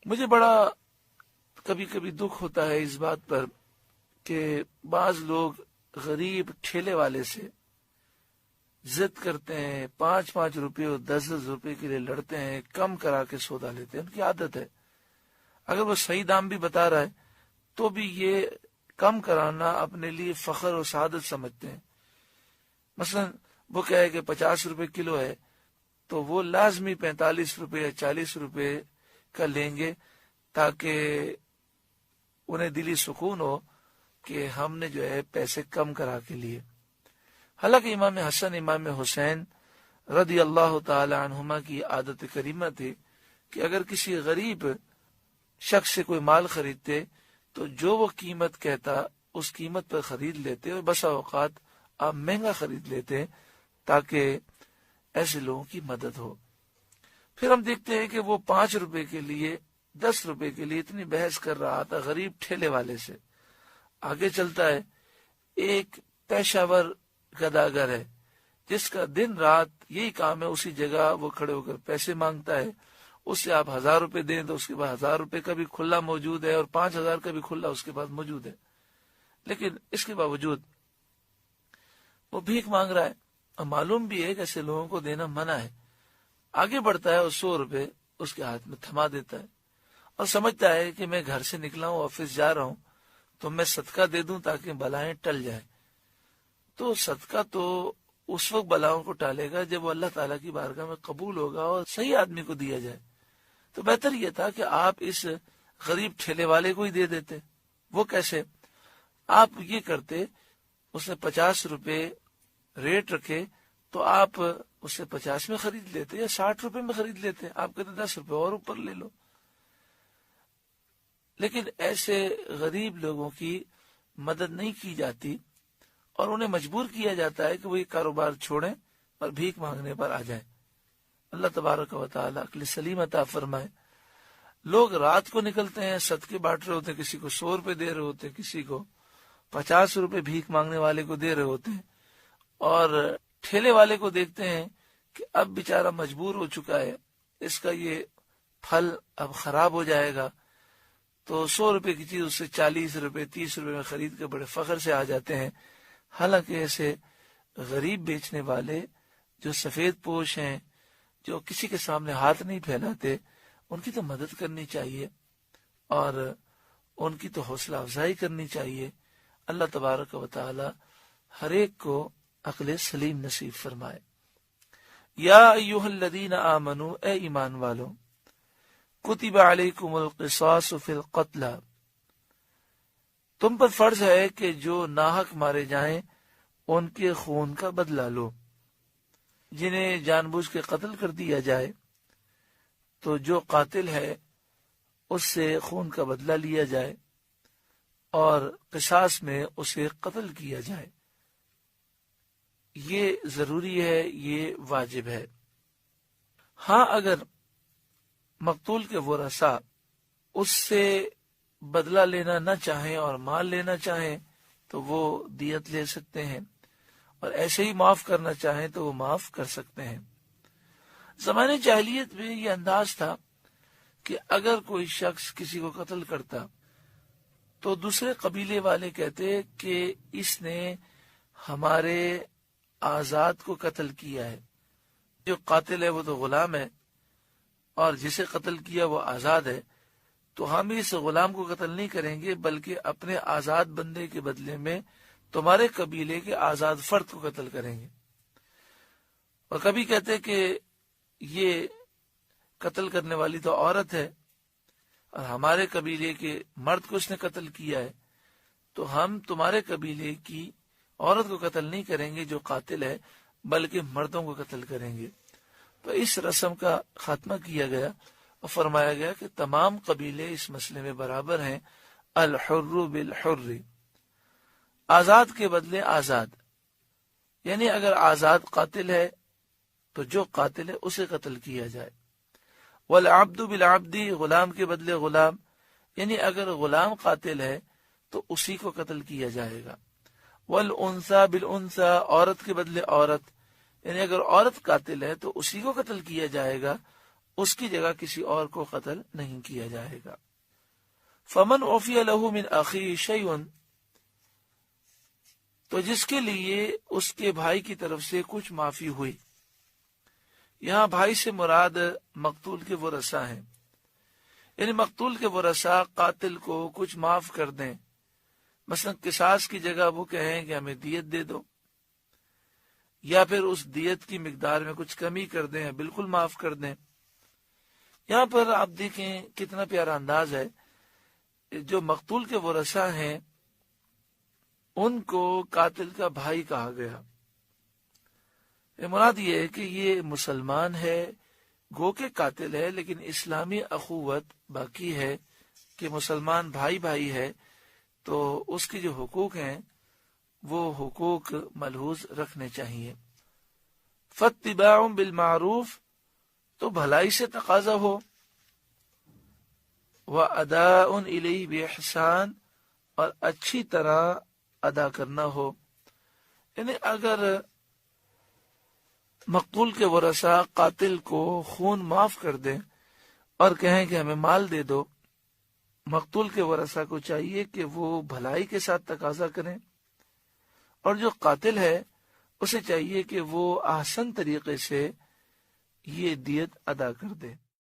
مجھے بڑا کبھی کبھی دکھ ہوتا ہے اس بات پر کہ بعض لوگ غریب ٹھیلے والے سے ضد کرتے ہیں، 5 روپے اور 10 روپے کے لیے لڑتے ہیں، کم کرا کے سودا لیتے ہیں. ان کی عادت ہے. اگر وہ صحیح دام بھی بتا رہا ہے تو بھی یہ کم کرانا اپنے لیے فخر اور سعادت سمجھتے ہیں. مثلا وہ کہے کہ 50 روپے کلو ہے تو وہ لازمی 45 روپے یا 40 روپے کا لیں گے تاکہ انہیں دلی سکون ہو کہ ہم نے جو ہے پیسے کم کرا کے لیے. حالانکہ امام حسن امام حسین رضی اللہ تعالی عنہما کی عادت کریمہ تھی کہ اگر کسی غریب شخص سے کوئی مال خریدتے تو جو وہ قیمت کہتا اس قیمت پر خرید لیتے، اور بسا اوقات آپ مہنگا خرید لیتے تاکہ ایسے لوگوں کی مدد ہو. پھر ہم دیکھتے ہیں کہ وہ 5 روپے کے لیے 10 روپے کے لیے اتنی بحث کر رہا تھا غریب ٹھیلے والے سے. آگے چلتا ہے ایک پیشہ ور گداگر ہے جس کا دن رات یہی کام ہے، اسی جگہ وہ کھڑے ہو کر پیسے مانگتا ہے. اس سے آپ 1000 روپے دیں تو اس کے بعد 1000 روپے کا بھی کھلا موجود ہے اور 5000 کا بھی کھلا اس کے پاس موجود ہے. لیکن اس کے باوجود وہ بھیک مانگ رہا ہے اور معلوم بھی ہے کہ ایسے لوگوں کو دینا منع ہے. آگے بڑھتا ہے اور 100 روپے اس کے ہاتھ میں تھما دیتا ہے اور سمجھتا ہے کہ میں گھر سے نکلا ہوں، آفس جا رہا ہوں تو میں صدقہ دے دوں تاکہ بلائیں ٹل جائیں. تو صدقہ تو اس وقت بلاؤں کو ٹالے گا جب وہ اللہ تعالیٰ کی بارگاہ میں قبول ہوگا اور صحیح آدمی کو دیا جائے. تو بہتر یہ تھا کہ آپ اس غریب ٹھیلے والے کو ہی دے دیتے. وہ کیسے؟ آپ یہ کرتے، اس نے 50 روپے ریٹ رکھے تو آپ اس سے 50 میں خرید لیتے یا 60 روپے میں خرید لیتے. آپ کہتے 10 روپے اور اوپر لے لو. لیکن ایسے غریب لوگوں کی مدد نہیں کی جاتی اور انہیں مجبور کیا جاتا ہے کہ وہ یہ کاروبار چھوڑیں اور بھیک مانگنے پر آ جائیں. اللہ تبارک و تعالیٰ عقل سلیم عطا فرمائے. لوگ رات کو نکلتے ہیں، صدقے بانٹ رہے ہوتے ہیں، کسی کو 100 روپے دے رہے ہوتے ہیں، کسی کو 50 روپے بھیک مانگنے والے کو دے رہے ہوتے ہیں، اور ٹھیلے والے کو دیکھتے ہیں کہ اب بیچارہ مجبور ہو چکا ہے، اس کا یہ پھل اب خراب ہو جائے گا، تو 100 روپے کی چیز اس سے 40 روپے 30 روپے میں خرید کے بڑے فخر سے آ جاتے ہیں. حالانکہ ایسے غریب بیچنے والے جو سفید پوش ہیں، جو کسی کے سامنے ہاتھ نہیں پھیلاتے، ان کی تو مدد کرنی چاہیے اور ان کی تو حوصلہ افزائی کرنی چاہیے. اللہ تبارک و تعالی ہر ایک کو عقل سلیم نصیب فرمائے. یا ایھا الذین آمنوا، اے ایمان والو، کتب علیکم القصاص فی القتل، تم پر فرض ہے کہ جو ناحق مارے جائیں ان کے خون کا بدلہ لو. جنہیں جان بوجھ کے قتل کر دیا جائے تو جو قاتل ہے اس سے خون کا بدلہ لیا جائے اور قصاص میں اسے قتل کیا جائے. یہ ضروری ہے، یہ واجب ہے. ہاں اگر مقتول کے ورثاء اس سے بدلہ لینا نہ چاہیں اور مال لینا چاہیں تو وہ دیت لے سکتے ہیں، اور ایسے ہی معاف کرنا چاہیں تو وہ معاف کر سکتے ہیں. زمانے جاہلیت میں یہ انداز تھا کہ اگر کوئی شخص کسی کو قتل کرتا تو دوسرے قبیلے والے کہتے کہ اس نے ہمارے آزاد کو قتل کیا ہے. جو قاتل ہے وہ تو غلام ہے اور جسے قتل کیا وہ آزاد ہے، تو ہم اس غلام کو قتل نہیں کریں گے بلکہ اپنے آزاد بندے کے بدلے میں تمہارے قبیلے کے آزاد فرد کو قتل کریں گے. اور کبھی کہتے کہ یہ قتل کرنے والی تو عورت ہے اور ہمارے قبیلے کے مرد کو اس نے قتل کیا ہے، تو ہم تمہارے قبیلے کی عورت کو قتل نہیں کریں گے جو قاتل ہے بلکہ مردوں کو قتل کریں گے. تو اس رسم کا خاتمہ کیا گیا اور فرمایا گیا کہ تمام قبیلے اس مسئلے میں برابر ہیں. الحر بالحر، آزاد کے بدلے آزاد، یعنی اگر آزاد قاتل ہے تو جو قاتل ہے اسے قتل کیا جائے. والعبد بالعبد، غلام کے بدلے غلام، یعنی اگر غلام قاتل ہے تو اسی کو قتل کیا جائے گا. والانثى بالانثى، عورت کے بدلے عورت، یعنی اگر عورت قاتل ہے تو اسی کو قتل کیا جائے گا، اس کی جگہ کسی اور کو قتل نہیں کیا جائے گا۔ فمن عفی لہ من اخیہ شیء، تو جس کے لیے اس کے بھائی کی طرف سے کچھ معافی ہوئی، یہاں بھائی سے مراد مقتول کے ورثاء ہیں، یعنی مقتول کے ورثاء قاتل کو کچھ معاف کر دیں، مثلا قصاص کی جگہ وہ کہیں کہ ہمیں دیت دے دو، یا پھر اس دیت کی مقدار میں کچھ کمی کر دیں، بالکل معاف کر دیں۔ یہاں پر آپ دیکھیں کتنا پیارا انداز ہے، جو مقتول کے ورثاء ہیں ان کو قاتل کا بھائی کہا گیا۔ مراد یہ ہے کہ یہ مسلمان ہے، گو کے قاتل ہے، لیکن اسلامی اخوت باقی ہے کہ مسلمان بھائی بھائی ہے، تو اس کے جو حقوق ہیں وہ حقوق ملحوظ رکھنے چاہیے۔ فاتباع بالمعروف، تو بھلائی سے تقاضا ہو، واداء الیہ باحسان، اور اچھی طرح ادا کرنا ہو۔ یعنی اگر مقتول کے ورثاء قاتل کو خون معاف کر دیں اور کہیں کہ ہمیں مال دے دو، مقتول کے ورثاء کو چاہیے کہ وہ بھلائی کے ساتھ تقاضا کریں، اور جو قاتل ہے اسے چاہیے کہ وہ احسن طریقے سے یہ دیت ادا کر دے۔